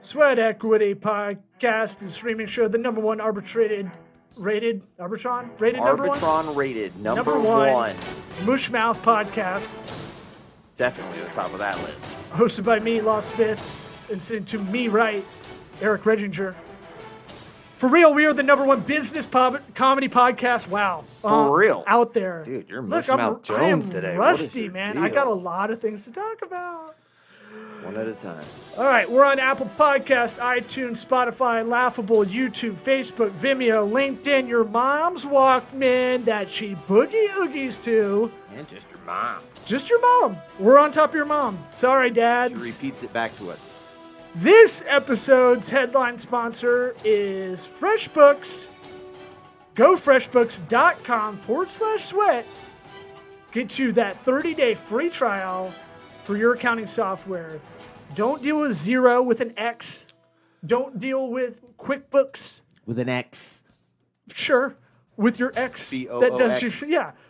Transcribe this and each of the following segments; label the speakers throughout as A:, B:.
A: Sweat Equity Podcast and streaming show, the number one Arbitron rated number one?
B: Arbitron rated number one.
A: Mushmouth Podcast.
B: Definitely the top of that list.
A: Hosted by me, Law Smith, and sent to me right, Eric Reginger. For real, we are the number one business comedy podcast. Wow.
B: For real.
A: Out there.
B: Dude, you're Mushmouth Jones today.
A: I am rusty, man. I got a lot of things to talk about.
B: One at a time.
A: All right, we're on Apple Podcasts, iTunes, Spotify, Laughable, YouTube, Facebook, Vimeo, LinkedIn, your mom's Walkman that she boogie oogies to.
B: And just your mom.
A: Just your mom. We're on top of your mom. Sorry, dads.
B: She repeats it back to us.
A: This episode's headline sponsor is FreshBooks. Go freshbooks.com/sweat. Get you that 30-day free trial for your accounting software. Don't deal with Xero with an X. Don't deal with QuickBooks.
B: With an X.
A: Sure. With your X.
B: C-O-O-X.
A: That does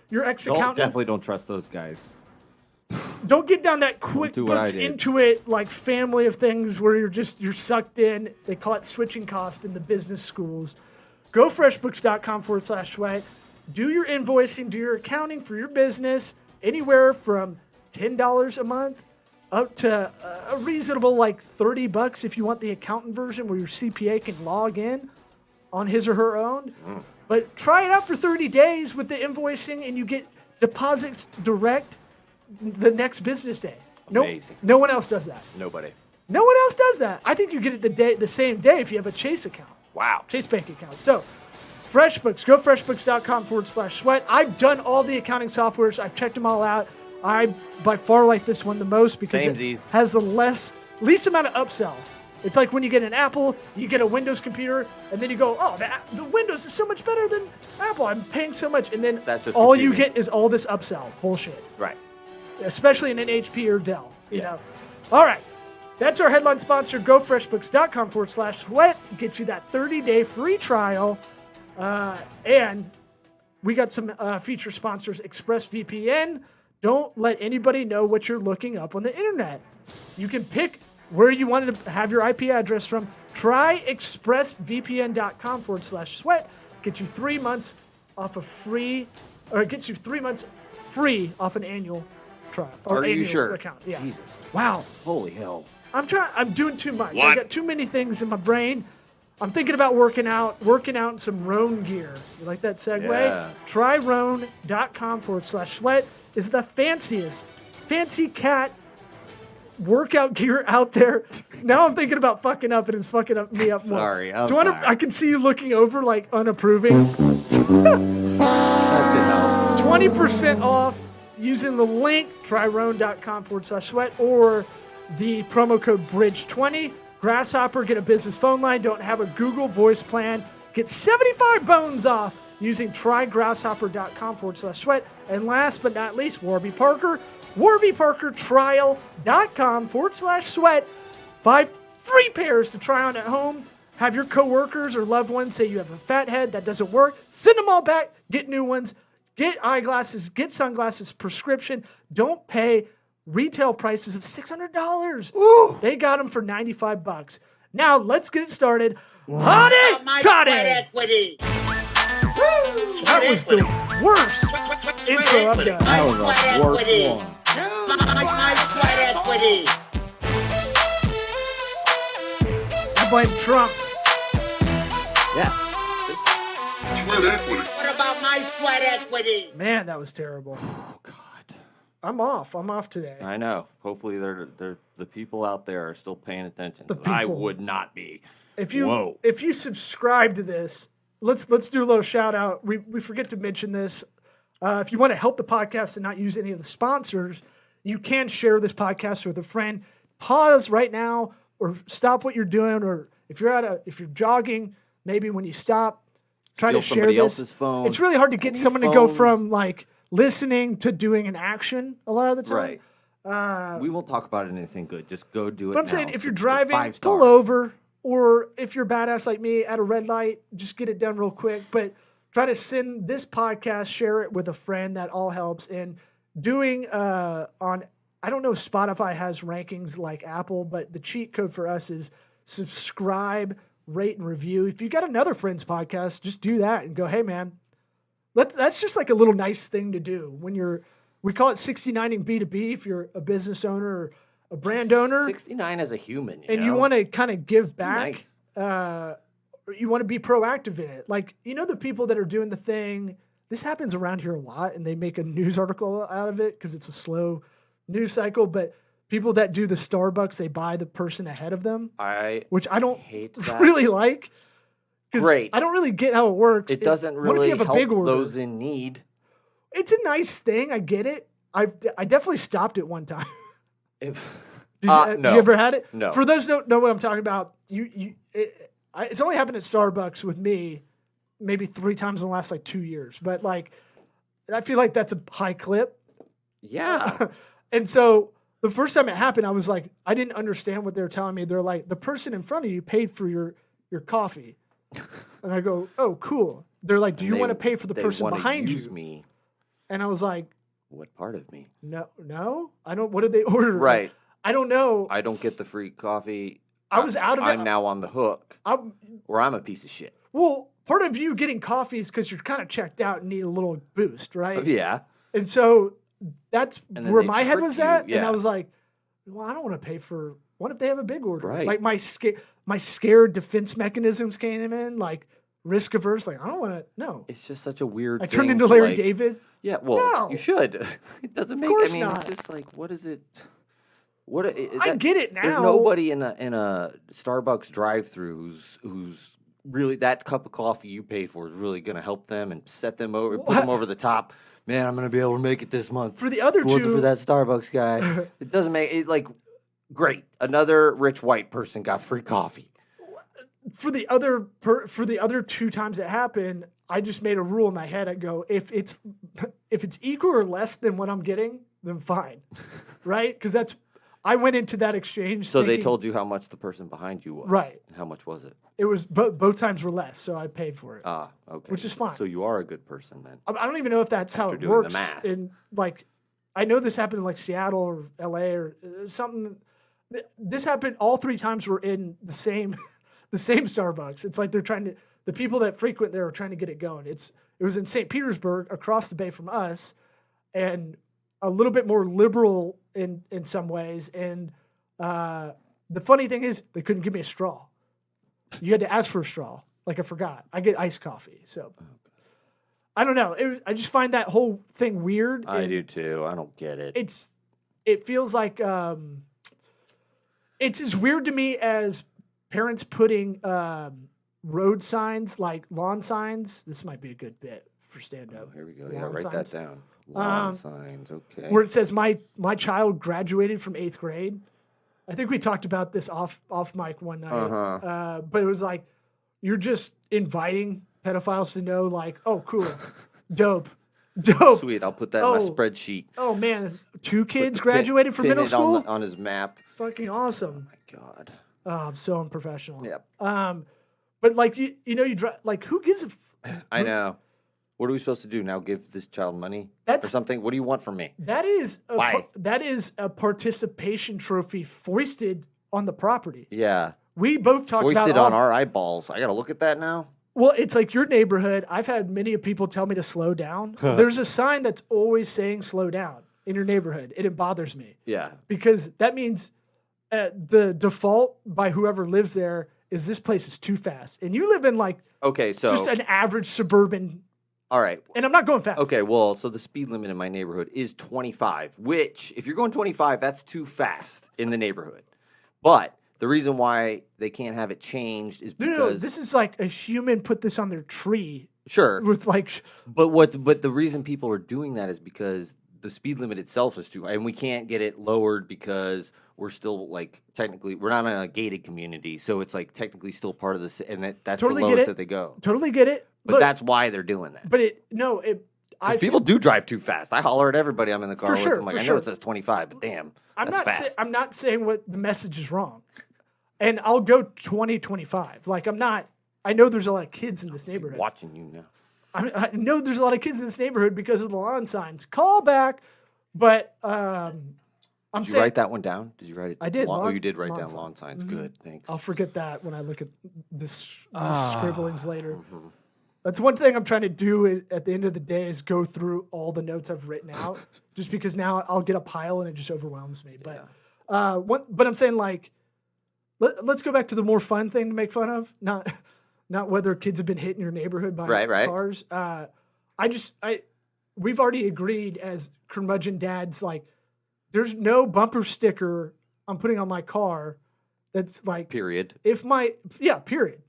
A: your ex accountant.
B: Definitely don't trust those guys.
A: Don't get down that QuickBooks Intuit like family of things where you're sucked in. They call it switching cost in the business schools. Go freshbooks.com/sweat. Do your invoicing, do your accounting for your business anywhere from $10 a month up to a reasonable like $30 if you want the accountant version where your CPA can log in on his or her own. But try it out for 30 days with the invoicing and you get deposits direct the next business day.
B: Amazing.
A: No one else does that.
B: Nobody.
A: No one else does that. I think you get it the same day if you have a Chase account.
B: Wow.
A: Chase bank account. So, FreshBooks. Go freshbooks.com/sweat. I've done all the accounting softwares. I've checked them all out. I by far like this one the most because it has the least amount of upsell. It's like when you get an Apple, you get a Windows computer, and then you go, oh, the Windows is so much better than Apple. I'm paying so much. And then all you get is all this upsell. Bullshit.
B: Right.
A: Especially in an HP or Dell. You know. All right. That's our headline sponsor. Go freshbooks.com/sweat. Get you that 30-day free trial. And we got some feature sponsors. ExpressVPN. Don't let anybody know what you're looking up on the internet. You can pick where you wanted to have your IP address from. Try expressvpn.com/sweat. Get you 3 months off a free, or it gets you 3 months free off an annual trial.
B: Are you sure?
A: Account. Yeah.
B: Jesus.
A: Wow.
B: Holy hell.
A: I'm doing too much.
C: What?
A: I got too many things in my brain. I'm thinking about working out in some Roan gear. You like that segue?
B: Yeah.
A: Try Roan.com/sweat is the fancy cat workout gear out there. Now I'm thinking about fucking up, and it's fucking me up more.
B: Sorry.
A: I can see you looking over like unapproving.
B: That's it,
A: 20% off using the link tryroan.com/sweat or the promo code BRIDGE20. Grasshopper, get a business phone line. Don't have a Google Voice plan. Get 75 bones off using trygrasshopper.com/sweat. And last but not least, Warby Parker. WarbyParkerTrial.com/sweat. 5 free pairs to try on at home. Have your coworkers or loved ones say you have a fat head. That doesn't work. Send them all back. Get new ones. Get eyeglasses. Get sunglasses. Prescription. Don't pay retail prices of $600.
B: Ooh.
A: They got them for $95. Now let's get it started. Honey Toddy!
C: Equity.
A: That was the worst intro I've done.
B: That was the worst one.
C: My sweat equity.
A: I blame Trump.
B: Yeah.
C: Sweat equity. What about my sweat equity?
A: Man, that was terrible.
B: Oh, God.
A: I'm off today.
B: I know. Hopefully, the people out there are still paying attention.
A: The
B: I
A: people.
B: would not be.
A: If you subscribe to this, let's do a little shout out. We forget to mention this. If you want to help the podcast and not use any of the sponsors, you can share this podcast with a friend. Pause right now or stop what you're doing, or if you're jogging, maybe when you stop, try to share this.
B: Else's phone.
A: It's really hard to get someone to go from like listening to doing an action a lot of the time.
B: Right. We won't talk about anything good. Just go do it.
A: But I'm
B: now.
A: saying if you're
B: It's
A: driving,
B: 5-star.
A: pull over, or if you're badass like me at a red light, just get it done real quick. But try to send this podcast, share it with a friend. That all helps. And doing on, I don't know if Spotify has rankings like Apple, but the cheat code for us is subscribe, rate, and review. If you got another friend's podcast, just do that and go, hey, man, that's just like a little nice thing to do when we call it 69ing B2B if you're a business owner or a brand owner.
B: 69 as a human,
A: you want to kind of give back. Nice. You want to be proactive in it. Like, the people that are doing the thing, this happens around here a lot, and they make a news article out of it because it's a slow news cycle. But people that do the Starbucks, they buy the person ahead of them, which I don't really like.
B: Great.
A: I don't really get how it works.
B: It doesn't really help those in need.
A: It's a nice thing. I get it. I definitely stopped it one time.
B: No.
A: Did you ever had it?
B: No.
A: For those who don't know what I'm talking about, it's only happened at Starbucks with me maybe 3 times in the last 2 years. But I feel like that's a high clip.
B: Yeah.
A: And so the first time it happened, I was like, I didn't understand what they were telling me. They're like, the person in front of you paid for your coffee. And I go, oh, cool. They're like, do you want to pay for the person behind you?
B: Me.
A: And I was like,
B: what part of me?
A: No. I don't. What did they order?
B: Right.
A: I don't know.
B: I don't get the free coffee.
A: I was out of it.
B: I'm now on the hook. I'm a piece of shit.
A: Well, part of you getting coffee is because you're kind of checked out and need a little boost, right?
B: Yeah.
A: And so that's where my head was at.
B: Yeah.
A: And I was like, well, I don't want to pay for. What if they have a big order?
B: Right.
A: Like my scared defense mechanisms came in, like risk averse. Like, I don't want to. No.
B: It's just such a weird.
A: I turned into Larry David.
B: Yeah. Well,
A: no.
B: You should. It doesn't make.
A: Of course not.
B: It's just like, what is it?
A: I get it now.
B: There's nobody in a Starbucks drive-thru who's really, that cup of coffee you paid for is really going to help them and set them over, put them over the top. Man, I'm going to be able to make it this month.
A: For the other two,
B: for that Starbucks guy, it doesn't make it great. Another rich white person got free coffee.
A: For the other 2 times it happened, I just made a rule in my head. I go, if it's equal or less than what I'm getting, then fine, right? Because I went into that exchange.
B: So they told you how much the person behind you was,
A: right?
B: How much was it?
A: It was both times were less, so I paid for it.
B: Ah, okay,
A: which is fine.
B: So you are a good person then.
A: I don't even know if that's how it works. The math. In I know this happened in Seattle or LA or something. This happened all 3 times. We're in the same Starbucks. It's like the people that frequent there are trying to get it going. It was in St. Petersburg, across the bay from us, and a little bit more liberal in some ways. And the funny thing is, they couldn't give me a straw. You had to ask for a straw. I forgot. I get iced coffee. So I don't know. I just find that whole thing weird.
B: I do too. I don't get it.
A: It feels like it's as weird to me as parents putting road signs, like lawn signs. This might be a good bit for stand-up.
B: Oh, here we go. Yeah, write that down. Lawn signs, okay.
A: Where it says my child graduated from 8th grade. I think we talked about this off mic one night. But it was like, you're just inviting pedophiles to know, oh, cool, dope.
B: Sweet, I'll put that in my spreadsheet.
A: Oh man, 2 kids graduated from middle school
B: on his map.
A: Fucking awesome.
B: Oh my god.
A: Oh, I'm so unprofessional.
B: Yep.
A: But you drive. Who gives a?
B: I know. What are we supposed to do now? Give this child money or something? What do you want from me?
A: That is a participation trophy foisted on the property.
B: Yeah.
A: We both talked about
B: foisted on our eyeballs. I got to look at that now.
A: Well, it's like your neighborhood. I've had many people tell me to slow down. There's a sign that's always saying slow down in your neighborhood, and it bothers me.
B: Yeah.
A: Because that means the default by whoever lives there is this place is too fast. And you live in just an average suburban.
B: All right.
A: And I'm not going fast.
B: Okay, well, so the speed limit in my neighborhood is 25, which if you're going 25, that's too fast in the neighborhood. But the reason why they can't have it changed is because...
A: No, this is like a human put this on their tree.
B: Sure.
A: With
B: But the reason people are doing that is because the speed limit itself is too high, and we can't get it lowered because we're still technically we're not in a gated community, so it's technically still part of this, and that's
A: totally
B: the lowest that they go.
A: Totally get it.
B: But that's why they're doing that.
A: But
B: people do drive too fast. I holler at everybody I'm in the car with.
A: Sure,
B: I'm I know it says 25, but damn, that's fast.
A: I'm not saying what the message is wrong, and I'll go 20, 25. I know there's a lot of kids in this neighborhood.
B: Watching you now.
A: I know there's a lot of kids in this neighborhood because of the lawn signs. Call back, but
B: Did you write that one down? Did you write it?
A: I did.
B: Oh, you did write down lawn signs.
A: Mm-hmm.
B: Good, thanks.
A: I'll forget that when I look at this scribblings later. Mm-hmm. That's one thing I'm trying to do at the end of the day is go through all the notes I've written out, just because now I'll get a pile and it just overwhelms me. But but I'm saying like, let's go back to the more fun thing to make fun of, not whether kids have been hit in your neighborhood by cars. We've already agreed as curmudgeon dads, like, there's no bumper sticker I'm putting on my car that's like
B: period.
A: Period.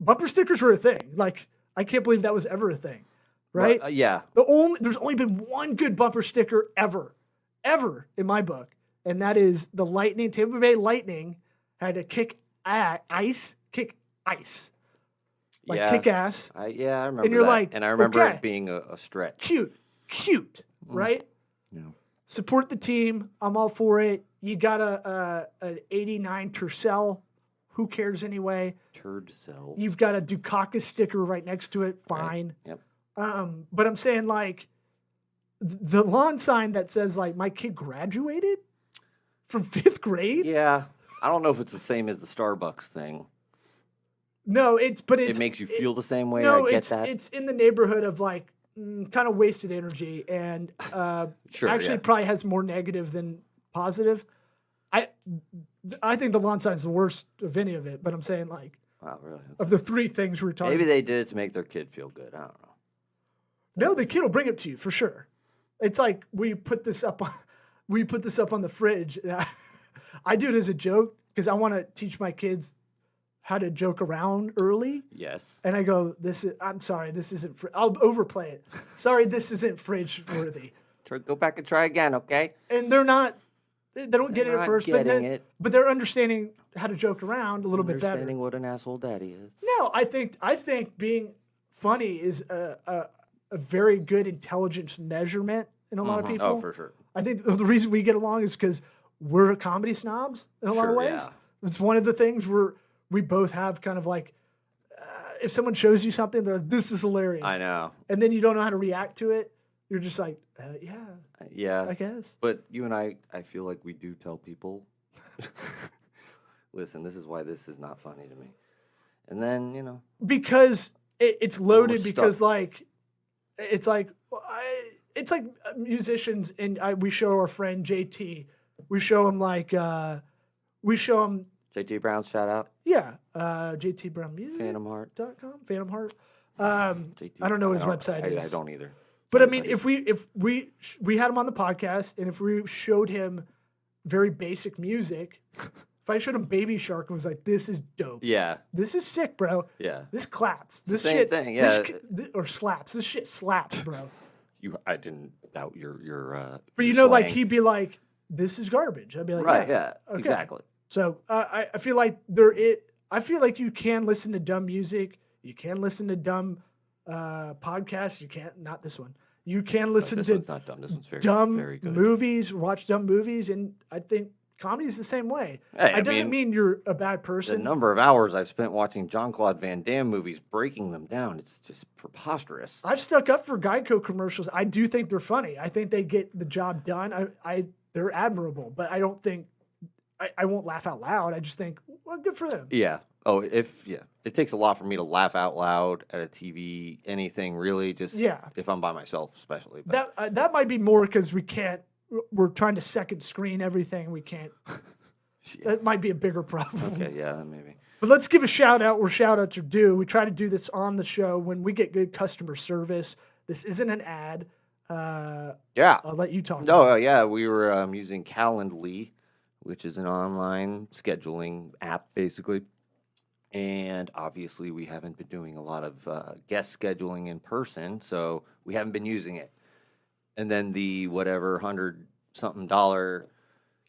A: Bumper stickers were a thing. Like, I can't believe that was ever a thing, right?
B: Yeah.
A: There's only been one good bumper sticker ever in my book, and that is the Tampa Bay Lightning had to kick ice, kick ass. I remember.
B: And you're like, and I remember it being a stretch.
A: Cute, right?
B: Yeah.
A: Support the team. I'm all for it. You got an 89 Tercel. Who cares anyway?
B: Tercel.
A: You've got a Dukakis sticker right next to it. Fine.
B: Right. Yep.
A: But I'm saying, like, the lawn sign that says, like, my kid graduated from 5th grade.
B: Yeah. I don't know if it's the same as the Starbucks thing.
A: No, it
B: makes you feel the same way.
A: No,
B: I get that.
A: It's in the neighborhood of, like, kind of wasted energy, and probably has more negative than positive. I think the lawn sign is the worst of any of it, but I'm saying, like,
B: wow, really?
A: Of the 3 things we're talking
B: Maybe they did it to make their kid feel good. I don't know.
A: No, the kid will bring it to you for sure. It's like we put this up on the fridge, and I do it as a joke because I want to teach my kids how to joke around early.
B: Yes.
A: And I go, I'm sorry, this isn't, I'll overplay it. Sorry, this isn't fridge worthy.
B: Go back and try again, okay?
A: And they don't get it at first, but they're understanding how to joke around a little bit better.
B: Understanding what an asshole daddy is.
A: No, I think being funny is a very good intelligence measurement in a lot of people.
B: Oh, for sure.
A: I think the reason we get along is because we're comedy snobs in a lot of ways. Yeah. It's one of the things we both have kind of like, if someone shows you something, they're like, this is hilarious.
B: I know.
A: And then you don't know how to react to it. You're just like,
B: yeah,
A: I guess.
B: But you and I feel like we do tell people, listen, this is why this is not funny to me. And then,
A: because it's loaded, because like, it's like musicians, and we show our friend JT, we show him
B: JT Brown, shout out.
A: Yeah, JT Brown Music.
B: PhantomHeart.com.
A: Phantom Heart. I don't know what his website is.
B: I don't either.
A: But I mean, if we had him on the podcast, and if we showed him very basic music, if I showed him Baby Shark and was like, "This is dope.
B: Yeah,
A: this is sick, bro.
B: Yeah,
A: this claps. This
B: same
A: shit
B: thing. Yeah,
A: or slaps. This shit slaps, bro."
B: I didn't doubt your.
A: But
B: your
A: like he'd be like, "This is garbage." I'd be like,
B: "Right,
A: yeah,
B: okay. Exactly."
A: So I feel like I feel like you can listen to dumb music. You can listen to dumb podcasts. You can't. Not this one. You can listen to
B: one's not dumb. This one's very good.
A: Movies. Watch dumb movies, and I think comedy is the same way.
B: Hey,
A: it doesn't mean you're a bad person.
B: The number of hours I've spent watching Jean-Claude Van Damme movies, breaking them down, it's just preposterous.
A: I've stuck up for Geico commercials. I do think they're funny. I think they get the job done. They're admirable, but I don't think I won't laugh out loud. I just think, well, good for them.
B: Yeah. Oh, it takes a lot for me to laugh out loud at a TV, anything really. Just if I'm by myself, especially.
A: But. That might be more because we're trying to second screen everything. We can't. That might be a bigger problem.
B: Okay, yeah, maybe.
A: But let's give a shout out where shout outs are due. We try to do this on the show when we get good customer service. This isn't an ad. I'll let you talk.
B: Oh, yeah, we were using Calendly, which is an online scheduling app, basically. And obviously, we haven't been doing a lot of guest scheduling in person, so we haven't been using it. And then the whatever $100-something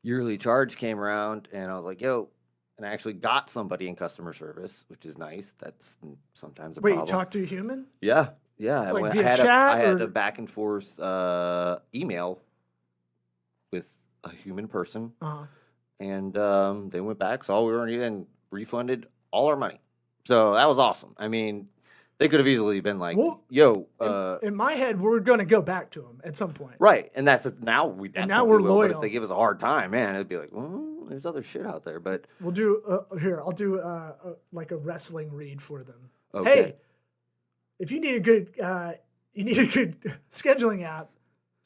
B: yearly charge came around, and I was like, yo. And I actually got somebody in customer service, which is nice. That's sometimes a problem.
A: Wait, you talked to a human?
B: Yeah.
A: Like via chat?
B: I had a back and forth email with a human person.
A: Uh-huh.
B: And they went back, saw we were in, and refunded all our money. So that was awesome. I mean, They could have easily been like,
A: Well,
B: "Yo."
A: In my head, we're going to go back to them at some point.
B: Right, and that's now we. That's
A: now
B: what
A: we're
B: we will,
A: loyal.
B: But if they give us a hard time, man, it'd be like, well, there's other shit out there. But
A: we'll do here. I'll do like a wrestling read for them.
B: Okay.
A: Hey, if you need a good scheduling app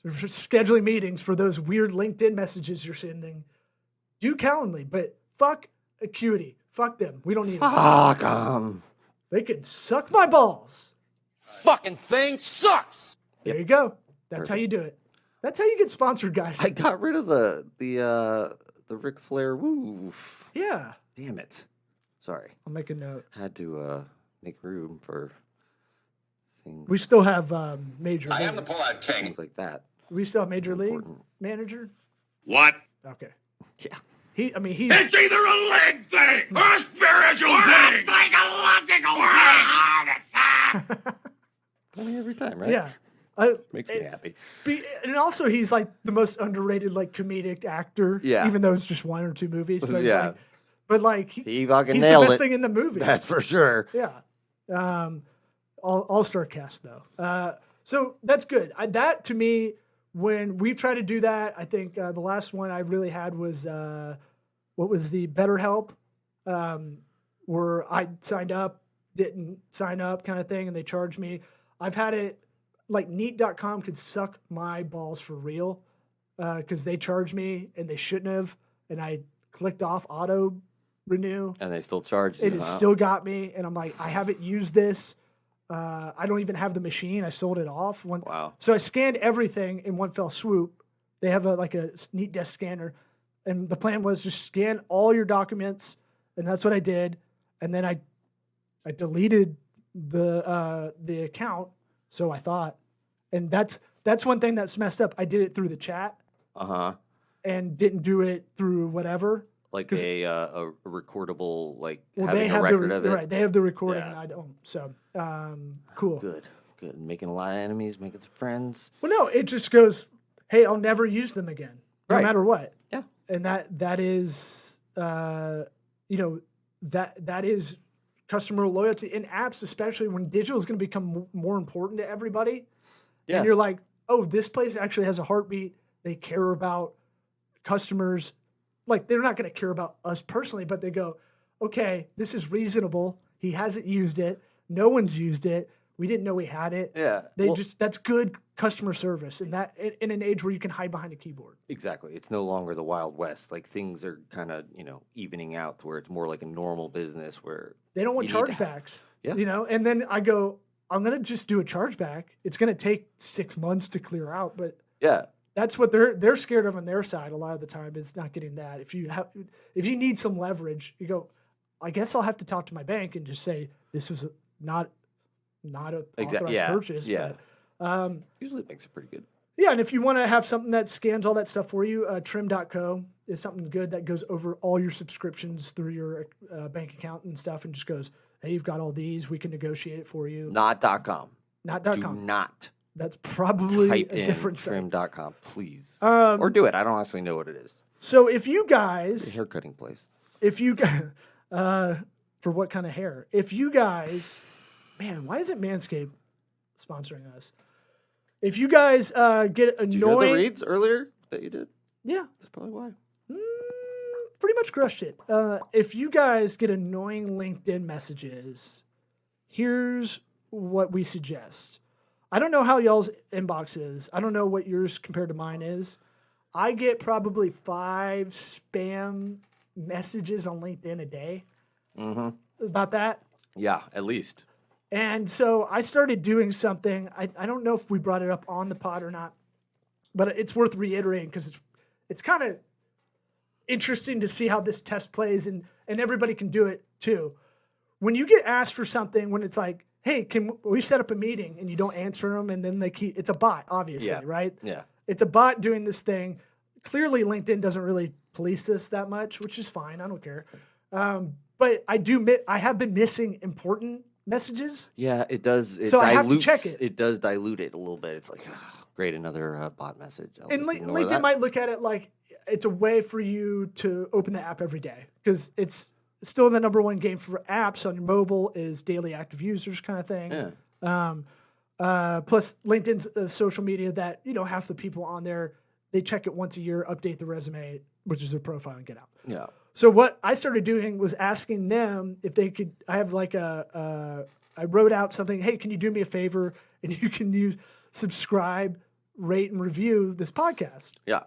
A: for scheduling meetings for those weird LinkedIn messages you're sending, do Calendly. But fuck Acuity. Fuck them. We don't need them.
B: Fuck them.
A: They can suck my balls.
C: Fucking thing sucks.
A: There you go. That's how you do it. That's how you get sponsored, guys.
B: I got rid of the Ric Flair woof.
A: Yeah.
B: Damn it. Sorry.
A: I'll make a note.
B: Had to make room for things.
A: We still have Major League.
C: I am the pullout king.
B: Things like that.
A: We still have Major League
B: Important.
A: manager?
C: What?
A: Okay.
B: Yeah.
A: He's
C: It's either a leg thing or a spiritual thing. Psychological heart attack.
B: Only every time, right?
A: Yeah.
B: Makes me happy.
A: And also, he's like the most underrated like comedic actor.
B: Yeah.
A: Even though it's just one or two movies. But
B: Yeah.
A: He
B: fucking
A: he's the
B: nailed
A: best
B: it.
A: thing in the movie.
B: That's for sure.
A: Yeah. All-star cast though. So that's good. That to me, when we've tried to do that, I think the last one I really had was what was the BetterHelp, where I signed up, didn't sign up kind of thing, and they charged me. I've had it like Neat.com could suck my balls for real because they charged me and they shouldn't have, and I clicked off auto renew.
B: And they still charge you.
A: It has still got me, and I'm like, I haven't used this. I don't even have the machine. I sold it off.
B: Wow.
A: So I scanned everything in one fell swoop. They have a Neat Desk scanner, and the plan was just scan all your documents, and that's what I did. And then I deleted the account. So I thought, and that's one thing that's messed up. I did it through the chat. And didn't do it through whatever.
B: Like a recordable, like
A: well,
B: having
A: they
B: a
A: have
B: record of it.
A: Right, they have the recording,
B: Yeah.
A: and I don't. So, cool.
B: Good. Making a lot of enemies, making some friends.
A: Well, no, it just goes, hey, I'll never use them again, no
B: Right.
A: matter what.
B: Yeah.
A: And that is, that is customer loyalty in apps, especially when digital is going to become more important to everybody.
B: Yeah.
A: And you're like, oh, this place actually has a heartbeat. They care about customers. Like, they're not going to care about us personally, but they go, okay, this is reasonable. He hasn't used it. No one's used it. We didn't know we had it.
B: Yeah.
A: That's good customer service, and that in an age where you can hide behind a keyboard.
B: Exactly. It's no longer the Wild West. Like, things are kind of, evening out to where it's more like a normal business where
A: they don't want
B: you need to
A: chargebacks.
B: Yeah.
A: And then I go, I'm going to just do a chargeback. It's going to take 6 months to clear out, but
B: yeah.
A: that's what they're scared of on their side a lot of the time, is not getting that. If you need some leverage, you go, I guess I'll have to talk to my bank and just say this was not a authorized purchase.
B: Yeah.
A: But,
B: Usually it makes it pretty good.
A: yeah, and if you want to have something that scans all that stuff for you, trim.co is something good that goes over all your subscriptions through your bank account and stuff, and just goes, hey, you've got all these. We can negotiate it for you.
B: Not.com.
A: Not.com.
B: Do not
A: That's probably
B: type
A: a
B: in
A: different site.
B: trim.com, please. Or do it. I don't actually know what it is.
A: So if you
B: It's a
A: guys,
B: hair cutting place.
A: for what kind of hair? If you guys, man, why isn't Manscaped sponsoring us? If you guys get
B: Did you hear the
A: annoying,
B: reads earlier that you did?
A: yeah,
B: That's probably why.
A: pretty much crushed it. If you guys get annoying LinkedIn messages, here's what we suggest. I don't know how y'all's inbox is. I don't know what yours compared to mine is. I get probably 5 spam messages on LinkedIn a day about that.
B: Yeah, at least.
A: And so I started doing something. I don't know if we brought it up on the pod or not, but it's worth reiterating because it's kind of interesting to see how this test plays, and everybody can do it too. When you get asked for something, when it's like, hey, can we set up a meeting, and you don't answer them, and then it's a bot, obviously, right?
B: Yeah.
A: It's a bot doing this thing. Clearly, LinkedIn doesn't really police this that much, which is fine. I don't care. But I have been missing important messages.
B: Yeah, it does.
A: So I have to check it.
B: It does dilute it a little bit. It's like, great, another bot message.
A: And LinkedIn might look at it like it's a way for you to open the app every day because it's still the number one game for apps on your mobile is daily active users kind of thing.
B: Yeah.
A: Plus LinkedIn's social media that, half the people on there, they check it once a year, update the resume, which is their profile, and get out.
B: Yeah.
A: So what I started doing was asking them if they could, I have like I wrote out something, hey, can you do me a favor? And you can subscribe, rate, and review this podcast.
B: Yeah.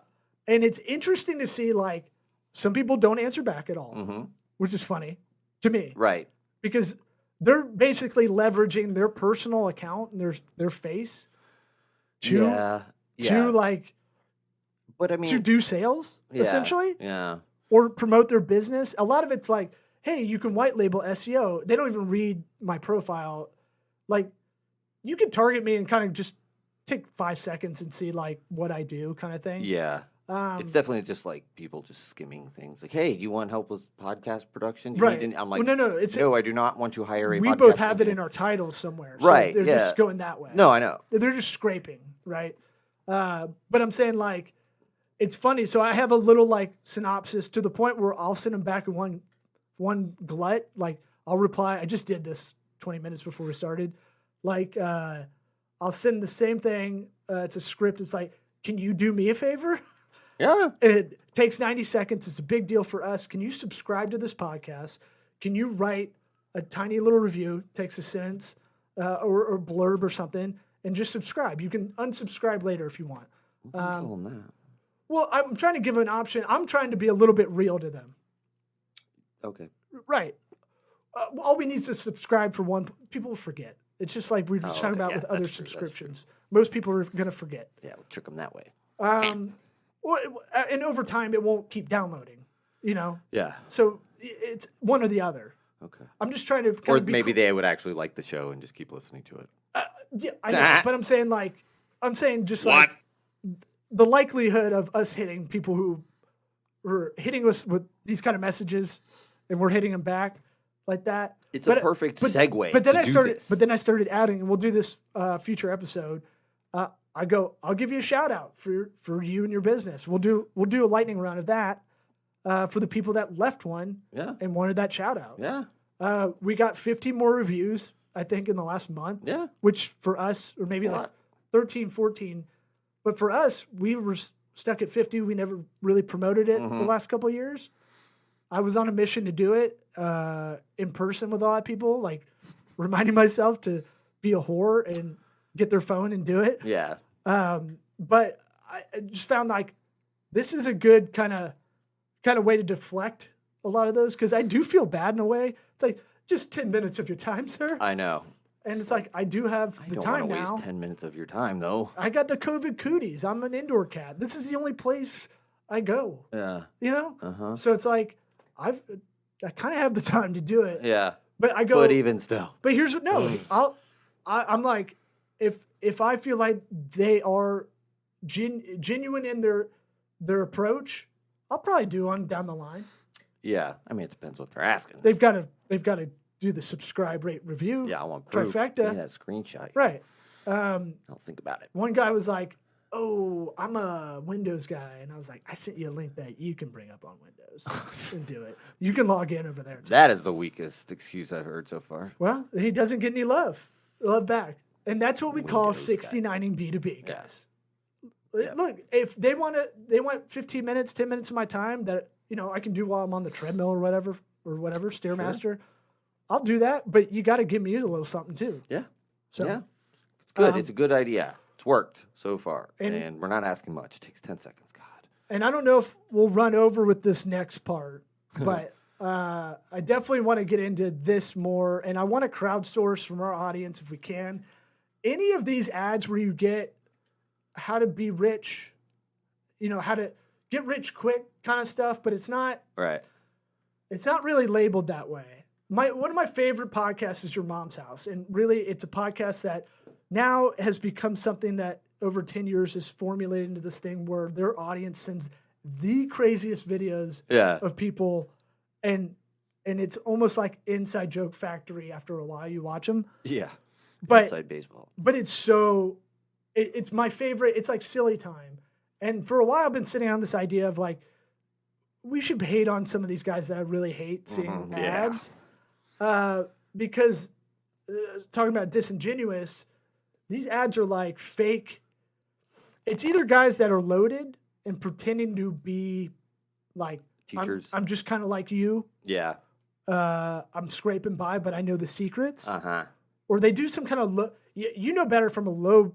A: And it's interesting to see, like, some people don't answer back at all, which is funny to me.
B: Right.
A: Because they're basically leveraging their personal account and their face to like,
B: but I mean,
A: to do sales, essentially.
B: Yeah.
A: Or promote their business. A lot of it's like, hey, you can white label SEO. They don't even read my profile. Like, you can target me and kind of just take 5 seconds and see like what I do, kind of thing.
B: Yeah. It's definitely just like people just skimming things. Like, hey, do you want help with podcast production?
A: Right.
B: I'm like,
A: well, no.
B: No, I do not want to hire a
A: we
B: podcast
A: both have
B: engineer.
A: it in our titles somewhere. So
B: Right.
A: they're just going that way.
B: No, I know.
A: They're just scraping, right? But I'm saying, like, it's funny. So I have a little like synopsis to the point where I'll send them back in one glut. Like, I'll reply. I just did this 20 minutes before we started. Like, I'll send the same thing. It's a script. It's like, can you do me a favor?
B: Yeah.
A: It takes 90 seconds. It's a big deal for us. Can you subscribe to this podcast? Can you write a tiny little review? Takes a sentence or blurb or something, and just subscribe. You can unsubscribe later if you want.
B: Don't tell them that.
A: Well, I'm trying to give an option. I'm trying to be a little bit real to them.
B: Okay.
A: Right. All we need is to subscribe for one. People forget. It's just like we were talking about with other subscriptions. Most people are going to forget.
B: Yeah, we'll trick them that way.
A: And over time, it won't keep downloading,
B: Yeah.
A: So it's one or the other.
B: Okay.
A: I'm just trying to
B: Or maybe they would actually like the show and just keep listening to it.
A: Yeah, I know. But I'm saying just like the likelihood of us hitting people who are hitting us with these kind of messages and we're hitting them back like that.
B: It's a perfect segue.
A: But then I started adding, and we'll do this future episode. I'll give you a shout out for you and your business. We'll do a lightning round of that for the people that left one and wanted that shout out.
B: Yeah.
A: We got 50 more reviews, I think, in the last month.
B: Yeah.
A: Which for us, or maybe like 13, 14. But for us, we were stuck at 50. We never really promoted it the last couple of years. I was on a mission to do it in person with a lot of people, like reminding myself to be a whore and get their phone and do it.
B: Yeah.
A: But I just found like this is a good kind of way to deflect a lot of those, because I do feel bad in a way. It's like, just 10 minutes of your time, sir.
B: I know.
A: And it's like, I do have the time now. I don't want to
B: waste 10 minutes of your time, though.
A: I got the COVID cooties. I'm an indoor cat. This is the only place I go.
B: Yeah.
A: So it's like, I kind of have the time to do it.
B: Yeah.
A: But I go.
B: But even still.
A: But here's what. No, I'm like, if I feel like they are genuine in their approach, I'll probably do one down the line.
B: Yeah. I mean, it depends what they're asking.
A: They've got to do the subscribe, rate, review.
B: Yeah, I want proof.
A: Trifecta.
B: Yeah, screenshot.
A: Right.
B: I'll think about it.
A: One guy was like, "Oh, I'm a Windows guy," and I was like, "I sent you a link that you can bring up on Windows and do it. You can log in over there." Too.
B: That is the weakest excuse I've heard so far.
A: Well, he doesn't get any love back, and that's what we call 69ing B2B, guys. Yeah. Look, if they want 15 minutes, 10 minutes of my time that I can do while I'm on the treadmill or whatever, Stairmaster. Sure. I'll do that, but you got to give me a little something too.
B: Yeah.
A: So,
B: yeah. It's good. It's a good idea. It's worked so far. And we're not asking much. It takes 10 seconds. God.
A: And I don't know if we'll run over with this next part, but I definitely want to get into this more. And I want to crowdsource from our audience if we can. Any of these ads where you get how to be rich, how to get rich quick kind of stuff, but it's not
B: right.
A: It's not really labeled that way. One of my favorite podcasts is Your Mom's House. And really, it's a podcast that now has become something that over 10 years is formulated into this thing where their audience sends the craziest videos of people. And it's almost like Inside Joke Factory after a while you watch them.
B: Yeah.
A: But,
B: Inside Baseball. But
A: it's it's my favorite. It's like silly time. And for a while, I've been sitting on this idea of like, we should hate on some of these guys that I really hate seeing
B: Yeah.
A: ads. Because talking about disingenuous, these ads are like fake. It's either guys that are loaded and pretending to be like
B: Teachers.
A: I'm just kind of like you.
B: Yeah.
A: I'm scraping by, but I know the secrets.
B: Uh-huh.
A: Or they do some kind of you know better from a low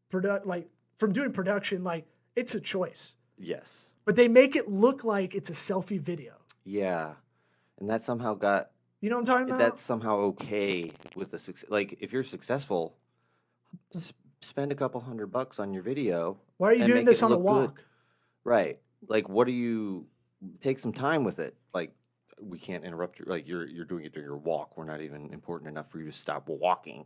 A: from doing production. Like it's a choice,
B: Yes.
A: but they make it look like it's a selfie video.
B: Yeah. And that somehow got
A: You know what I'm talking about?
B: that's somehow okay with the success. Like if you're successful, spend a couple $100 on your video.
A: Why are you
B: and
A: doing
B: make
A: this
B: it
A: on a
B: look
A: walk?
B: good. Right. Like what do you take some time with it? Like we can't interrupt you. Like you're doing it during your walk. We're not even important enough for you to stop walking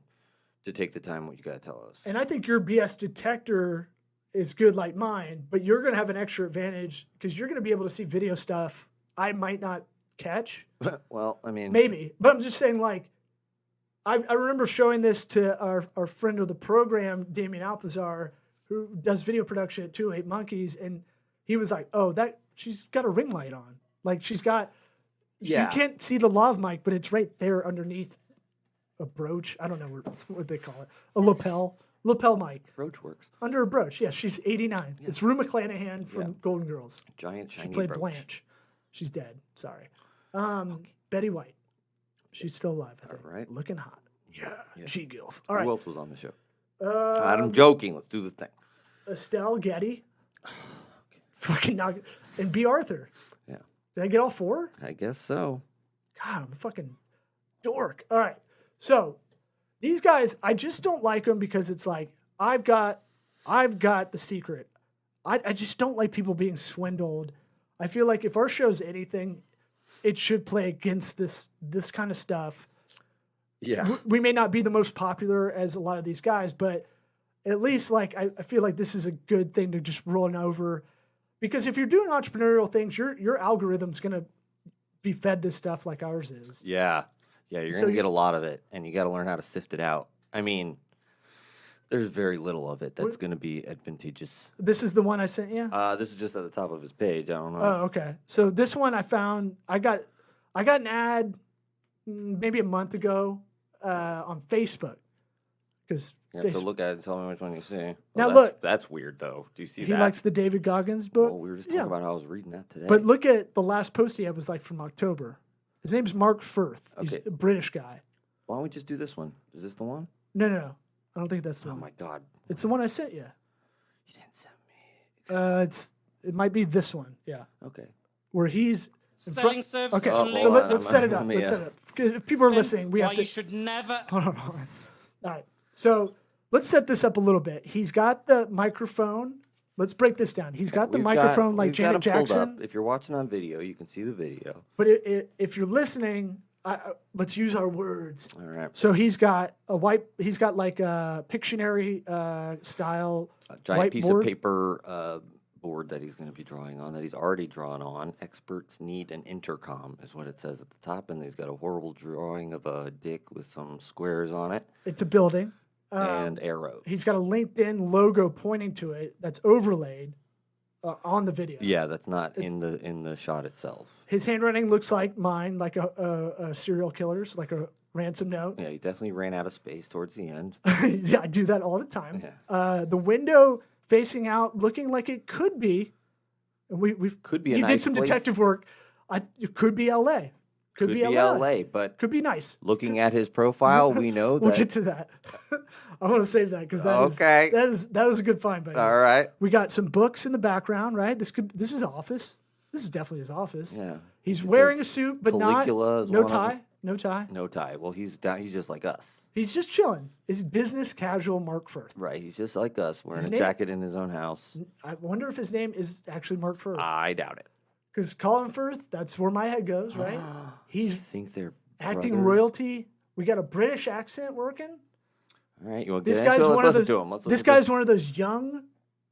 B: to take the time what you got to tell us.
A: And I think your BS detector is good like mine, but you're going to have an extra advantage because you're going to be able to see video stuff I might not catch.
B: Well, I mean,
A: Maybe. But I'm just saying, like, I remember showing this to our friend of the program, Damien Alpazar, who does video production at 208 Monkeys, and he was like, oh, she's got a ring light on. Like, she's got...
B: Yeah.
A: You can't see the lav mic, but it's right there underneath a brooch. I don't know what they call it. A lapel mic.
B: Brooch works.
A: Under a brooch. Yeah, she's 89. Yeah. It's Rue McClanahan from Golden Girls.
B: Giant shiny
A: She played
B: brooch.
A: Blanche. She's dead. Sorry. Betty White. She's still alive, I think.
B: All right.
A: Looking hot. Yeah. She-Gilf. All
B: Who
A: right.
B: else was on the show? I'm joking. Let's do the thing.
A: Estelle Getty. Fucking knock. And B. Arthur.
B: Yeah.
A: Did I get all four?
B: I guess so.
A: God, I'm a fucking dork. All right. So these guys, I just don't like them because it's like, I've got the secret. I just don't like people being swindled. I feel like if our show's anything, it should play against this kind of stuff.
B: Yeah.
A: We may not be the most popular as a lot of these guys, but at least like I feel like this is a good thing to just run over. Because if you're doing entrepreneurial things, your algorithm's going to be fed this stuff like ours is.
B: Yeah. Yeah, you're going to get a lot of it, and you got to learn how to sift it out. I mean, there's very little of it that's going to be advantageous.
A: This is the one I sent you?
B: This is just at the top of his page. I don't know.
A: Oh, okay. So this one I found, I got an ad maybe a month ago on Facebook. Because
B: You have to look at it and tell me which one you see.
A: Now
B: look. That's weird, though. Do you see
A: he
B: that?
A: likes the David Goggins book.
B: Well, we were just talking about how I was reading that today.
A: But look at the last post he had was like from October. His name's Mark Firth. He's
B: Okay.
A: a British guy.
B: Why don't we just do this one? Is this the one?
A: No. I don't think that's the
B: Oh,
A: one.
B: my God.
A: It's the one I sent you.
B: You didn't send me.
A: It might be this one. Yeah.
B: Okay.
A: Where he's in
D: Selling
A: front.
D: services
A: Okay.
D: on
A: So
D: LinkedIn.
A: let's set it up. Let's set it up. 'Cause if people are listening, we
D: Why
A: have to.
D: you should never.
A: Hold on. All right. So let's set this up a little bit. He's got the microphone. Let's break this down. He's got the microphone like Janet Jackson.
B: If you're watching on video, you can see the video.
A: But if you're listening, let's use our words.
B: All right.
A: So he's got he's got like a Pictionary style
B: A giant piece of
A: whiteboard.
B: paper board that he's going to be drawing on, that he's already drawn on. Experts need an intercom, is what it says at the top. And he's got a horrible drawing of a dick with some squares on it
A: It's a building.
B: and arrows.
A: He's got a LinkedIn logo pointing to it that's overlaid on the video.
B: Yeah, that's not in the shot itself.
A: His handwriting looks like mine, like a serial killer's, like a ransom note.
B: Yeah, he definitely ran out of space towards the end.
A: Yeah, I do that all the time.
B: Yeah.
A: The window facing out, looking like it could be. And we've
B: Could be a
A: you
B: nice
A: did some
B: place.
A: detective work. It could be L.A. Could be
B: LA, but
A: Could be nice.
B: looking at his profile, we know that.
A: We'll get to that. I want to save that because that was a good find by you.
B: All right.
A: We got some books in the background, right? This is office. This is definitely his office.
B: Yeah.
A: He's
B: It
A: wearing a
B: says
A: suit, but not
B: Caligula is
A: no
B: one of
A: tie.
B: them.
A: No tie.
B: No tie. Well, he's just like us.
A: He's just chilling. He's business casual Mark Firth.
B: Right. He's just like us, wearing
A: His
B: a
A: name-
B: jacket in his own house.
A: I wonder if his name is actually Mark Firth.
B: I doubt it.
A: Because Colin Firth, that's where my head goes, right?
B: I
A: He's
B: think they're
A: acting
B: brothers.
A: royalty. We got a British accent working.
B: All right. You want to
A: This
B: get into
A: guy's
B: it?
A: one
B: Let's
A: of
B: listen
A: those.
B: to him. Let's
A: This
B: listen to
A: guy's one of those young,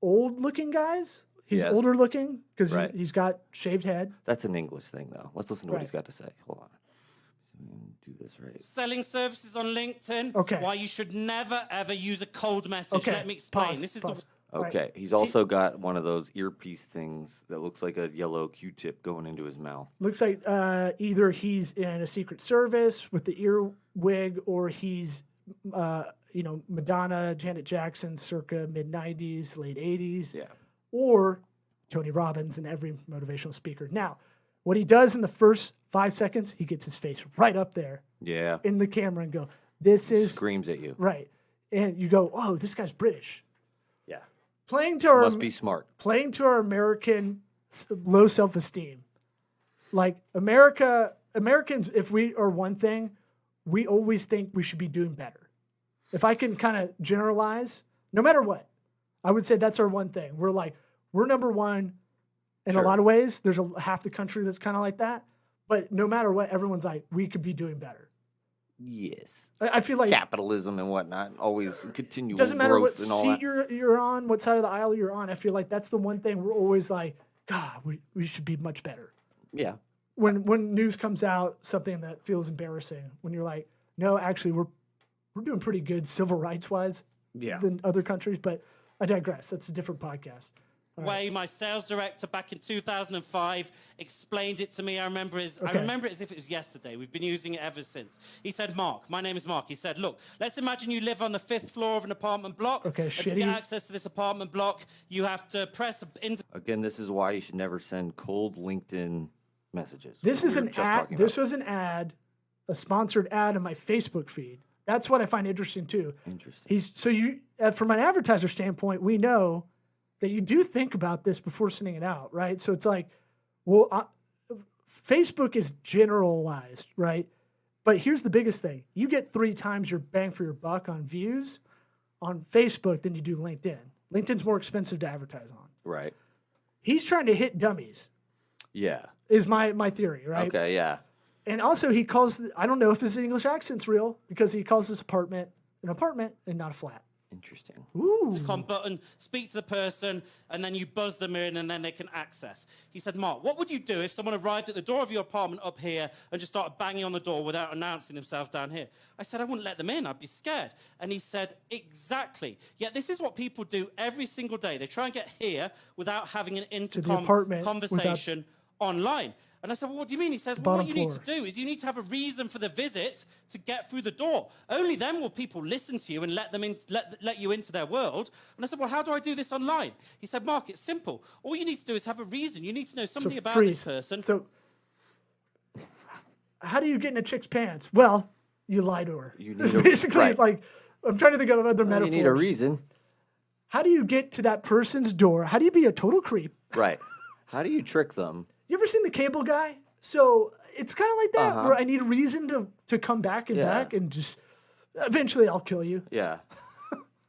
A: old-looking guys. He's
B: Yes.
A: older looking because
B: Right.
A: he's got shaved head.
B: That's an English thing, though. Let's listen to what
A: Right.
B: he's got to say. Hold on. Do this right.
D: Selling services on LinkedIn.
A: Okay.
D: Why you should never ever use a cold message.
A: Okay,
D: Let me explain.
A: pause,
D: This is
A: pause.
B: Okay.
A: Right.
B: He's also got one of those earpiece things that looks like a yellow Q-tip going into his mouth.
A: Looks like either he's in a Secret Service with the earwig, or he's, Madonna, Janet Jackson, circa mid '90s, late '80s,
B: Yeah.
A: or Tony Robbins and every motivational speaker. Now, what he does in the first 5 seconds, he gets his face right up there
B: Yeah.
A: in the camera and go, "This is
B: Screams at you.
A: right," and you go, "Oh, this guy's British."
B: Yeah.
A: Playing to our
B: Must be smart.
A: playing to our American low self-esteem. Like Americans, if we are one thing, we always think we should be doing better. If I can kind of generalize, no matter what, I would say that's our one thing. We're number one in
B: Sure.
A: a lot of ways. There's half the country that's kind of like that. But no matter what, everyone's like, we could be doing better.
B: Yes.
A: I feel like
B: Capitalism and whatnot, always continual
A: doesn't matter what
B: growth and all
A: seat
B: that.
A: you're on, what side of the aisle you're on. I feel like that's the one thing we're always like, God, we should be much better.
B: Yeah.
A: When news comes out, something that feels embarrassing, when you're like, no, actually, we're doing pretty good civil rights wise than other countries. But I digress. That's a different podcast.
D: Way my sales director back in 2005 explained it to me. I remember it as if it was yesterday. We've been using it ever since. He said, "Mark, my name is Mark." He said, "Look, let's imagine you live on the 5th floor of an apartment block.
A: Okay,
D: and to
A: shitty.
D: get access to this apartment block, you have to press into."
B: Again, this is why you should never send cold LinkedIn messages.
A: This is
B: We were
A: an
B: just
A: ad.
B: talking
A: This
B: about.
A: was an ad, a sponsored ad on my Facebook feed. That's what I find interesting too.
B: Interesting.
A: From an advertiser standpoint, we know that you do think about this before sending it out, right? So it's like, well, Facebook is generalized, right? But here's the biggest thing. You get 3 times your bang for your buck on views on Facebook than you do LinkedIn. LinkedIn's more expensive to advertise on.
B: Right.
A: He's trying to hit dummies,
B: Yeah.
A: is my theory, right?
B: Okay, yeah.
A: And also he calls, I don't know if his English accent's real, because he calls this apartment an apartment and not a flat.
B: Interesting.
A: Ooh.
D: intercom button, speak to the person, and then you buzz them in, and then they can access. He said, "Mark, what would you do if someone arrived at the door of your apartment up here and just started banging on the door without announcing themselves down here?" I said, "I wouldn't let them in. I'd be scared." And he said, "Exactly. Yet this is what people do every single day. They try and get here without having an intercom
A: apartment
D: conversation online." And I said, "Well, what do you mean?" He says, "Well,
A: bottom
D: what you need
A: floor.
D: to do is you need to have a reason for the visit to get through the door. Only then will people listen to you and let them in, let you into their world." And I said, "Well, how do I do this online?" He said, "Mark, it's simple. All you need to do is have a reason. You need to know something about this person."
A: So how do you get in a chick's pants? Well, you lie to her.
B: You need
A: It's
B: a-
A: basically
B: right.
A: like, I'm trying to think of other
B: Well,
A: metaphors.
B: you need a reason.
A: How do you get to that person's door? How do you be a total creep?
B: Right. How do you trick them?
A: You ever seen The Cable Guy? So it's kind of like that,
B: Uh-huh.
A: where I need a reason to come back and
B: Yeah.
A: back and just eventually I'll kill you.
B: Yeah.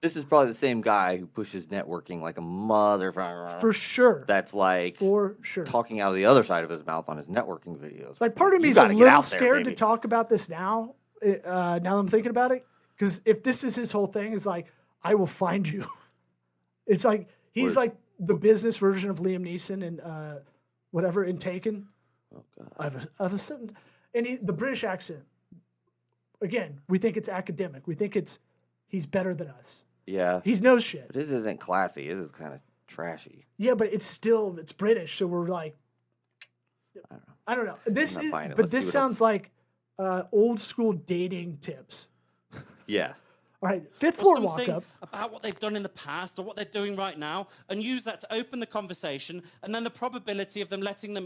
B: This is probably the same guy who pushes networking like a motherfucker.
A: For sure.
B: That's like
A: For sure.
B: talking out of the other side of his mouth on his networking videos.
A: Like part of
B: You
A: me is a
B: gotta get
A: little
B: out there,
A: scared to
B: baby.
A: talk about this now. Now that I'm thinking about it, because if this is his whole thing, it's like I will find you. It's like he's
B: Word.
A: like the business version of Liam Neeson and whatever in Taken.
B: Oh, God.
A: I have a certain, and the British accent. Again, we think it's academic. We think he's better than us.
B: Yeah.
A: He's no shit.
B: But his isn't classy. His is kind of trashy.
A: Yeah, but it's British, so we're like, I don't know. This
B: not
A: is,
B: buying it.
A: but
B: Let's see
A: this
B: what
A: sounds
B: else.
A: like old school dating tips.
B: Yeah.
A: All right, 5th
D: Or
A: floor walk
D: something
A: up.
D: about what they've done in the past or what they're doing right now, and use that to open the conversation, and then the probability of them letting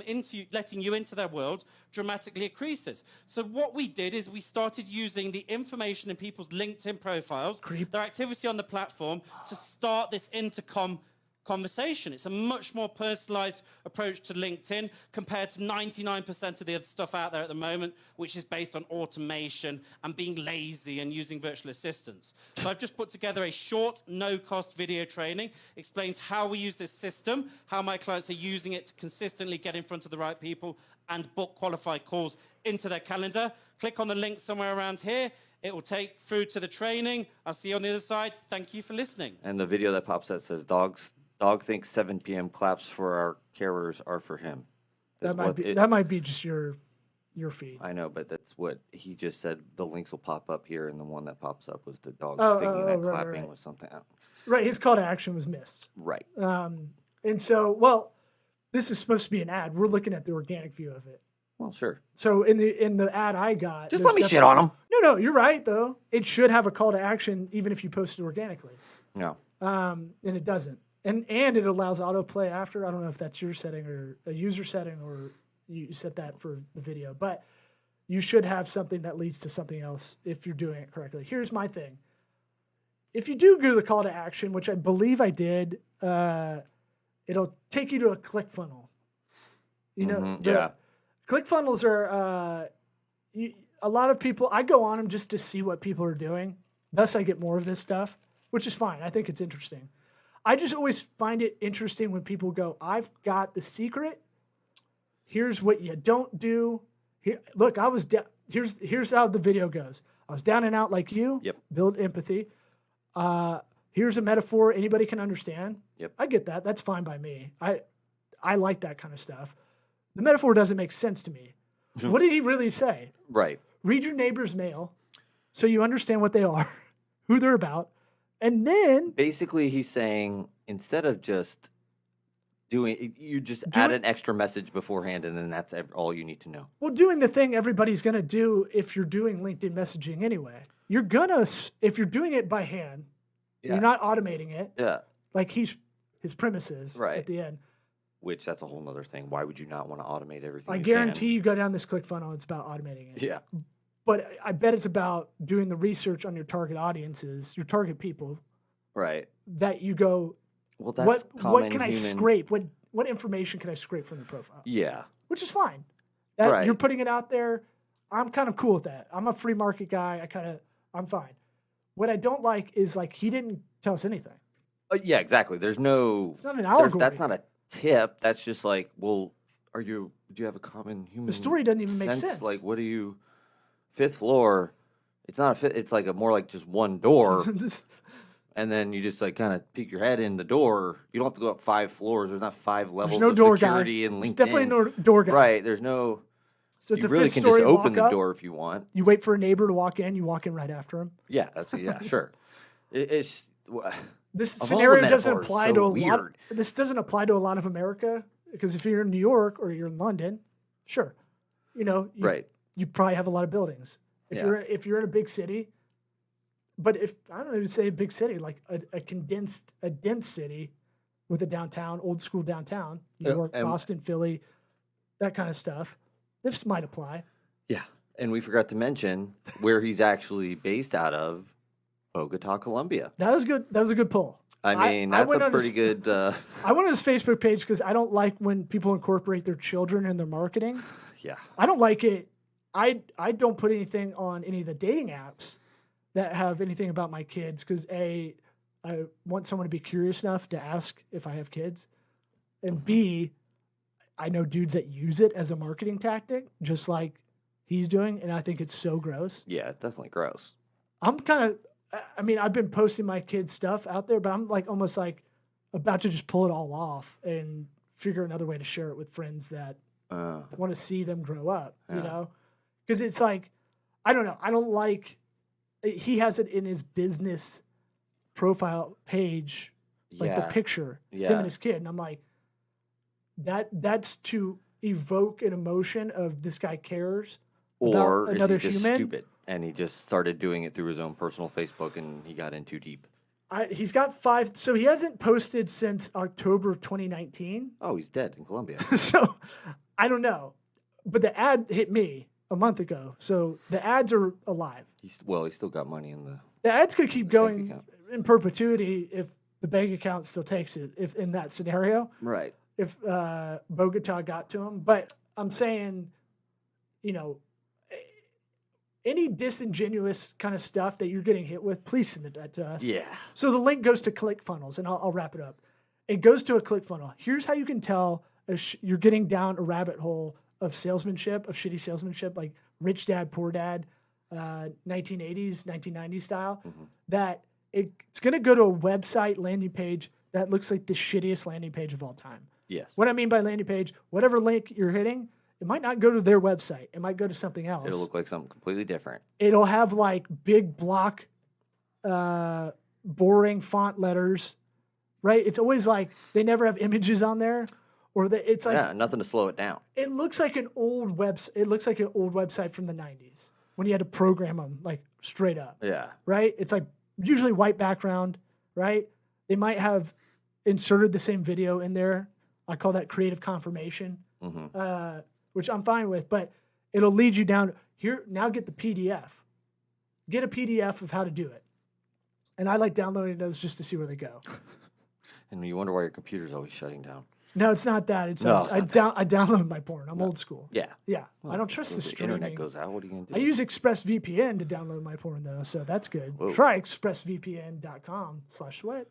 D: you into their world dramatically increases. So what we did is we started using the information in people's LinkedIn profiles, their activity on the platform, to start this intercom conversation. It's a much more personalized approach to LinkedIn compared to 99% of the other stuff out there at the moment, which is based on automation and being lazy and using virtual assistants. So I've just put together a short, no-cost video training, explains how we use this system, how my clients are using it to consistently get in front of the right people and book qualified calls into their calendar. Click on the link somewhere around here. It will take through to the training. I'll see you on the other side. Thank you for listening.
B: And the video that pops up says, Dog thinks 7 p.m. claps for our carers are for him.
A: That might be just your feed.
B: I know, but that's what he just said. The links will pop up here, and the one that pops up was the dog
A: Oh,
B: thinking that
A: right,
B: clapping
A: right.
B: was something.
A: Right, his call to action was missed.
B: Right.
A: And so, well, this is supposed to be an ad. We're looking at the organic view of it.
B: Well, sure.
A: So in the ad I got,
B: Just let me shit on him.
A: No, you're right though. It should have a call to action even if you post it organically.
B: No.
A: And it doesn't. And it allows autoplay after. I don't know if that's your setting or a user setting or you set that for the video, but you should have something that leads to something else if you're doing it correctly. Here's my thing. If you do go the call to action, which I believe I did, it'll take you to a ClickFunnels. You know, ClickFunnels are a lot of people. I go on them just to see what people are doing. Thus, I get more of this stuff, which is fine. I think it's interesting. I just always find it interesting when people go, "I've got the secret. Here's what you don't do. Here, look, I was down. Here's how the video goes. I was down and out like you.
B: Yep.
A: Build empathy. Here's a metaphor anybody can understand.
B: Yep.
A: I get that. That's fine by me. I like that kind of stuff. The metaphor doesn't make sense to me. What did he really say?
B: Right.
A: Read your neighbor's mail so you understand what they are, who they're about, and then
B: Basically, he's saying instead of just doing, you just add an extra message beforehand, and then that's all you need to know.
A: well, doing the thing everybody's going to do if you're doing LinkedIn messaging anyway. You're gonna, if you're doing it by hand,
B: Yeah.
A: you're not automating it.
B: Yeah.
A: Like his premises
B: Right.
A: at the end.
B: Which that's a whole nother thing. Why would you not want to automate everything?
A: I
B: you
A: guarantee
B: can?
A: you go down this ClickFunnels, it's about automating it.
B: Yeah.
A: But I bet it's about doing the research on your target audiences, your target people,
B: Right.
A: that you go,
B: Well, that's
A: what
B: common
A: can I
B: human-
A: scrape? What information can I scrape from the profile?
B: Yeah.
A: Which is fine. That
B: Right.
A: You're putting it out there. I'm kind of cool with that. I'm a free market guy. I'm fine. What I don't like is like he didn't tell us anything.
B: Yeah, exactly. There's no.
A: It's not an allegory.
B: That's not a tip. That's just like, well, do you have a common human?
A: The story doesn't even make sense.
B: Like, what do you? Fifth floor. It's not a fifth. It's like more like just one door, and then you just like kind of peek your head in the door. You don't have to go up 5 floors. There's not 5 levels
A: no
B: of
A: door
B: security
A: guy.
B: in LinkedIn.
A: There's definitely no door guy.
B: Right. There's no.
A: So it's
B: You
A: a
B: really
A: fifth
B: can just
A: story
B: open the
A: walk-up.
B: door if you want.
A: You wait for a neighbor to walk in. You walk in right after him.
B: Yeah. Sure. It's.
A: This
B: Of all the
A: scenario doesn't
B: metaphors,
A: apply
B: so
A: to a lot.
B: weird.
A: This doesn't apply to a lot of America because if you're in New York or you're in London, sure,
B: Right.
A: you probably have a lot of buildings. If
B: Yeah.
A: you're in a big city, but if I don't even say a big city, like a dense city with a downtown, old school downtown, New York, Boston, Philly, that kind of stuff, this might apply.
B: Yeah. And we forgot to mention where he's actually based out of, Bogota, Colombia.
A: That was good. That was a good pull.
B: I mean, that's
A: went
B: a
A: on
B: pretty good.
A: I went on his Facebook page because I don't like when people incorporate their children in their marketing.
B: Yeah.
A: I don't like it. I don't put anything on any of the dating apps that have anything about my kids because I want someone to be curious enough to ask if I have kids, and B, I know dudes that use it as a marketing tactic, just like he's doing, and I think it's so gross.
B: Yeah, it's definitely gross.
A: I've been posting my kids' stuff out there, but I'm like almost like about to just pull it all off and figure another way to share it with friends that want to see them grow up, because it's like, I don't know. I don't like, he has it in his business profile page, like the picture, it's him and his kid. And I'm like, that's to evoke an emotion of this guy cares
B: Or
A: about another
B: is he just
A: human.
B: stupid and he just started doing it through his own personal Facebook and he got in too deep?
A: He's got 5, so he hasn't posted since October of 2019.
B: Oh, he's dead in Colombia.
A: So I don't know, but the ad hit me a month ago, so the ads are alive.
B: He's still got money in the.
A: The ads could keep
B: bank
A: going
B: account.
A: in perpetuity if the bank account still takes it. If in that scenario,
B: Right.
A: if Bogota got to him, but I'm saying, any disingenuous kind of stuff that you're getting hit with, please send it to us.
B: Yeah.
A: So the link goes to ClickFunnels, and I'll wrap it up. It goes to a ClickFunnel. Here's how you can tell you're getting down a rabbit hole of salesmanship, of shitty salesmanship, like Rich Dad, Poor Dad, 1980s, 1990s style, that it's going to go to a website landing page that looks like the shittiest landing page of all time.
B: Yes.
A: What I mean by landing page, whatever link you're hitting, it might not go to their website. It might go to something else.
B: It'll look like something completely different.
A: It'll have like big block boring font letters, right? It's always like they never have images on there, or it's like
B: nothing to slow it down.
A: It looks like an old website from the 90s when you had to program them like straight up.
B: Yeah.
A: Right? It's like usually white background, right? They might have inserted the same video in there. I call that creative confirmation, which I'm fine with, but it'll lead you down here. Now get the PDF. Get a PDF of how to do it. And I like downloading those just to see where they go.
B: And you wonder why your computer's always shutting down.
A: No, it's not that. It's I download my porn. I'm old school.
B: Yeah.
A: Yeah. Well, I don't trust the streaming.
B: Internet goes out. What are you going to do?
A: I use ExpressVPN to download my porn, though, so that's good.
B: Whoa.
A: Try expressvpn.com/sweat.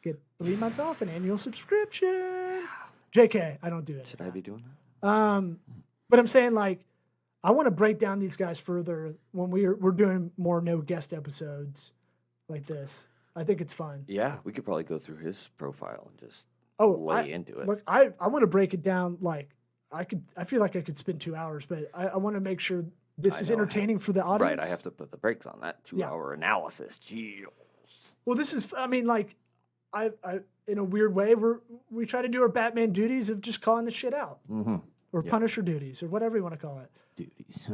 A: Get 3 months off an annual subscription. JK, I don't do it.
B: Should I be doing that?
A: But I'm saying, like, I want to break down these guys further when we're doing more no guest episodes like this. I think it's fun.
B: Yeah, we could probably go through his profile and just lay into it.
A: Look, I want to break it down. Like, I feel like I could spend 2 hours, but I want to make sure this is entertaining for the audience.
B: Right, I have to put the brakes on that 2-hour analysis. Jeez.
A: Well, this is, I mean, like, I in a weird way, we try to do our Batman duties of just calling the shit out. Or Punisher duties, or whatever you want to call it.
B: Duties.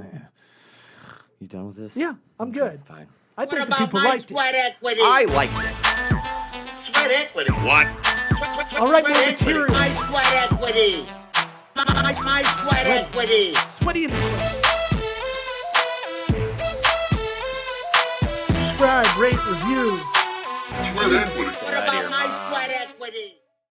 B: You done with this?
A: Yeah, I'm good.
B: Fine.
A: I think
C: What
A: the
C: about
A: people
C: my
A: liked
C: sweat
A: it.
C: equity?
B: I liked it.
C: Sweat equity. What?
A: All right,
C: sweat
A: more
C: equity.
A: material.
C: My sweat equity. My sweat equity.
A: Sweaty and sweat. Subscribe, rate, review.
C: What about my